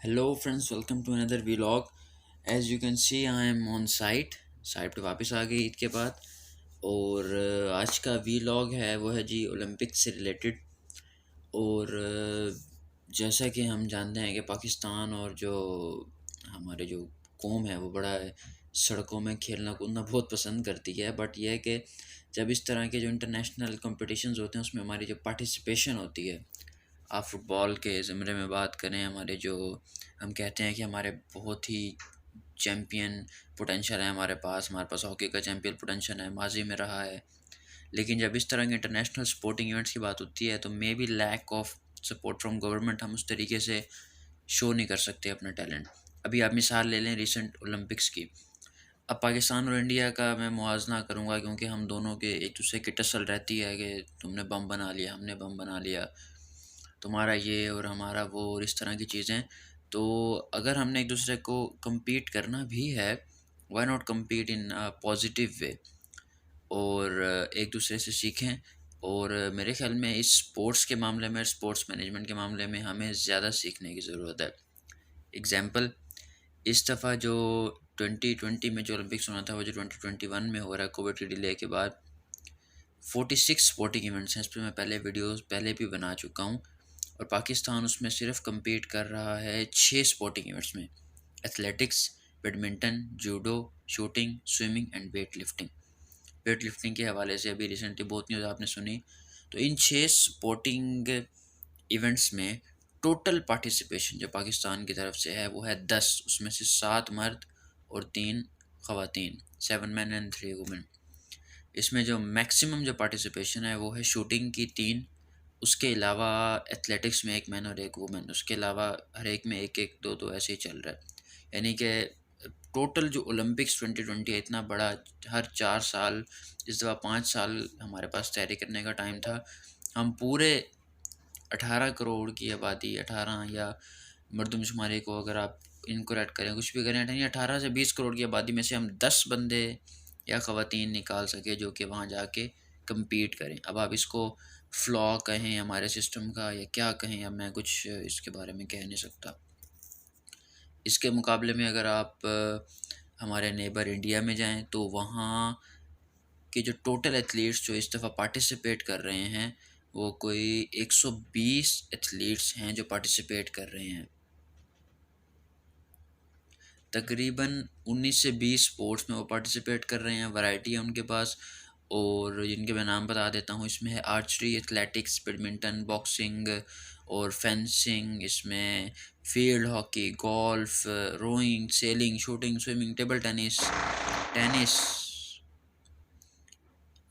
Hello friends, welcome to another vlog. As you can see, I am on site पे वापस आ गई ईद के बाद। और आज का वीलॉग है वो है जी ओलंपिक से रिलेटेड। और जैसा कि हम जानते हैं कि पाकिस्तान और जो हमारे जो कौम है वो बड़ा सड़कों में खेलना कूदना बहुत पसंद करती है। बट यह है कि जब इस तरह के जो इंटरनेशनल कॉम्पिटिशन्स होते हैं उसमें हमारी जो पार्टिसिपेशन होती है, आप फुटबॉल के ज़मरे में बात करें, हमारे जो हम कहते हैं कि हमारे बहुत ही चैम्पियन पोटेंशियल है हमारे पास हॉकी का चैम्पियन पोटेंशियल है, माजी में रहा है। लेकिन जब इस तरह के इंटरनेशनल स्पोर्टिंग इवेंट्स की बात होती है तो maybe lack of support from government हम उस तरीके से शो नहीं कर सकते अपना टैलेंट। अभी आप मिसाल ले लें रिसेंट ओलंपिक्स की। अब पाकिस्तान और इंडिया का मैं मुआवजा करूँगा क्योंकि हम दोनों के एक दूसरे की टसल रहती है कि तुमने बम बना लिया, हमने बम बना लिया, तुम्हारा ये और हमारा वो और इस तरह की चीज़ें। तो अगर हमने एक दूसरे को compete करना भी है, why not compete in a positive way और एक दूसरे से सीखें। और मेरे ख़्याल में इस स्पोर्ट्स के मामले में, स्पोर्ट्स मैनेजमेंट के मामले में हमें ज़्यादा सीखने की ज़रूरत है। एग्ज़ाम्पल, इस दफ़ा जो 2020 में जो ओलंपिक्स होना था वो जो 2021 में हो रहा है कोविड के डिले के बाद, 46 स्पोर्टिंग इवेंट्स हैं। इस पे मैं पहले वीडियोस पहले भी बना चुका हूँ। और पाकिस्तान उसमें सिर्फ compete कर रहा है 6 स्पोर्टिंग इवेंट्स में: athletics, badminton, judo, shooting, swimming and weight lifting. Weight lifting के हवाले से अभी रिसेंटली बहुत न्यूज़ आपने सुनी। तो इन 6 स्पोर्टिंग इवेंट्स में टोटल पार्टिसिपेशन जो पाकिस्तान की तरफ से है वो है 10, उसमें से 7 मर्द और 3 ख़वातीन, 7 मैन एंड 3 वुमेन। इसमें जो मैक्सिमम जो पार्टिसिपेशन है वो है शूटिंग की 3, उसके अलावा एथलेटिक्स में 1 मैन और 1 वुमेन, उसके अलावा हर एक में 1-1, 2-2 ऐसे ही चल रहा है। यानी कि टोटल जो ओलंपिक्स 2020 है इतना बड़ा, हर 4 साल, इस दफ़ा 5 साल हमारे पास तैयारी करने का टाइम था। हम पूरे 18 करोड़ की आबादी, 18 या मर्दमशुमारी को अगर आप इनकरेक्ट करें, कुछ भी करें, यानी 18 से 20 करोड़ की आबादी में से हम 10 बंदे या ख़वातीन निकाल सके जो कि वहाँ जाके compete करें। अब आप इसको फ्लॉ कहें हमारे सिस्टम का या क्या कहें, अब मैं कुछ इसके बारे में कह नहीं सकता। इसके मुकाबले में अगर आप हमारे नेबर इंडिया में जाएं तो वहाँ के जो टोटल एथलीट्स जो इस दफ़ा पार्टिसिपेट कर रहे हैं वो कोई 120 एथलीट्स हैं जो पार्टिसिपेट कर रहे हैं। तकरीबन 19 से 20 स्पोर्ट्स में वो पार्टिसिपेट कर रहे हैं, वैरायटी है उनके पास। और जिनके मैं नाम बता देता हूँ, इसमें है आर्चरी, एथलेटिक्स, बैडमिंटन, बॉक्सिंग और फेंसिंग, इसमें field hockey, golf, rowing, sailing, shooting, swimming, table tennis, tennis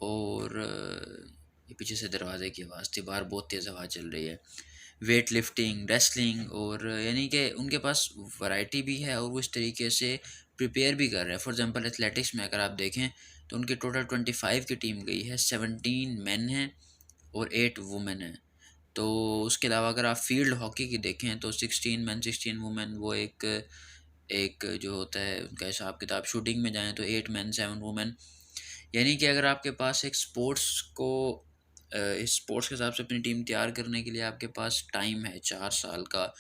और ये पीछे से दरवाजे की आवाज़ थी, बाहर बहुत तेज़ हवा चल रही है। वेट लिफ्टिंग, रेसलिंग, और यानी कि उनके पास वैरायटी भी है और वो इस तरीके से प्रिपेयर भी कर रहे हैं। फॉर एग्जांपल एथलेटिक्स में अगर आप देखें तो उनकी टोटल 25 की टीम गई है, 17 मेन हैं और 8 वुमेन हैं। तो उसके अलावा अगर आप फील्ड हॉकी की देखें तो 16 मेन 16 वुमेन, वो एक एक जो होता है उनका हिसाब किताब। शूटिंग में जाएँ तो 8 मेन 7 वुमेन। यानी कि अगर आपके पास एक स्पोर्ट्स को इस स्पोर्ट्स के हिसाब से अपनी टीम तैयार करने के लिए आपके पास टाइम है 4 साल का,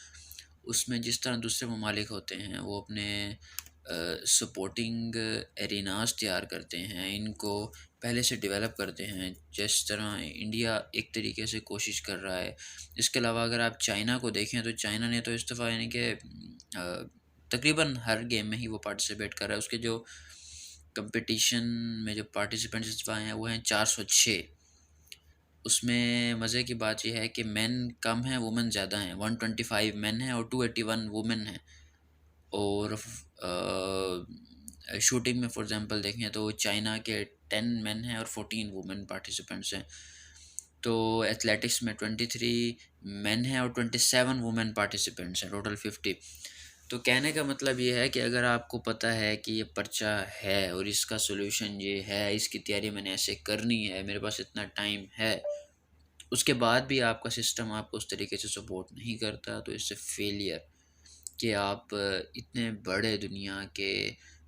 उसमें जिस तरह दूसरे ममालिक होते हैं वो अपने सपोर्टिंग एरिनास तैयार करते हैं, इनको पहले से डेवलप करते हैं, जिस तरह इंडिया एक तरीके से कोशिश कर रहा है। इसके अलावा अगर आप चाइना को देखें तो चाइना ने तो इस दफ़ा यानी कि तकरीबन हर गेम में ही वो पार्टिसिपेट कर रहा है। उसके जो कंपटीशन में जो पार्टिसिपेंट्स इस दफ़ा हैं वो हैं 406। उसमें मज़े की बात ये है कि मेन कम हैं, वुमेन ज़्यादा हैं। 125 मेन हैं और 281 वुमेन हैं। और शूटिंग में फॉर एग्जांपल देखें तो चाइना के 10 मेन हैं और 14 वुमेन पार्टिसिपेंट्स हैं। तो एथलेटिक्स में 23 मेन हैं और 27 वुमेन पार्टिसिपेंट्स हैं, टोटल 50। तो कहने का मतलब ये है कि अगर आपको पता है कि ये पर्चा है और इसका सॉल्यूशन ये है, इसकी तैयारी मैंने ऐसे करनी है, मेरे पास इतना टाइम है, उसके बाद भी आपका सिस्टम आपको उस तरीके से सपोर्ट नहीं करता, तो इससे फेलियर कि आप इतने बड़े दुनिया के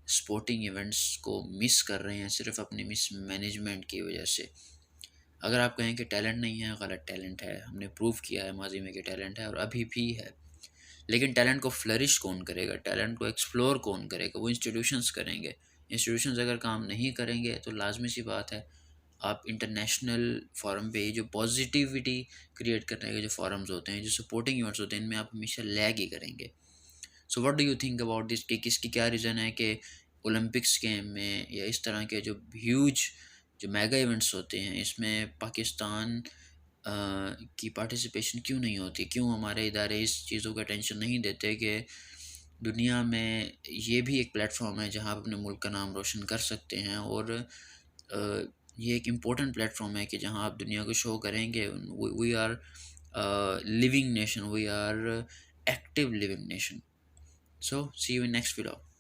स्पोर्टिंग इवेंट्स को मिस कर रहे हैं सिर्फ अपनी मिस मैनेजमेंट की वजह से। अगर आप कहें कि टैलेंट नहीं है, गलत, टैलेंट है। हमने प्रूव किया है माजी में कि टैलेंट है और अभी भी है। लेकिन टैलेंट को फ्लरिश कौन करेगा, टैलेंट को एक्सप्लोर कौन करेगा? वो इंस्टीट्यूशंस करेंगे। इंस्टीट्यूशंस अगर काम नहीं करेंगे तो लाजमी सी बात है आप इंटरनेशनल फोरम पे जो पॉजिटिविटी क्रिएट करने के जो फोरम्स होते हैं, जो सपोर्टिंग इवेंट्स होते हैं, इनमें आप हमेशा लैग ही करेंगे। So what do you think about this कि किसकी क्या रीज़न है कि ओलंपिक्स गेम में या इस तरह के जो ह्यूज जो मेगा इवेंट्स होते हैं इसमें पाकिस्तान की पार्टिसिपेशन क्यों नहीं होती? क्यों हमारे इदारे इस चीज़ों का अटेंशन नहीं देते कि दुनिया में ये भी एक प्लेटफॉर्म है जहाँ आप अपने मुल्क का नाम रोशन कर सकते हैं, और ये एक इम्पोर्टेंट प्लेटफॉर्म है कि जहाँ आप दुनिया को शो करेंगे we are living nation, we are active living nation. So see you in next video.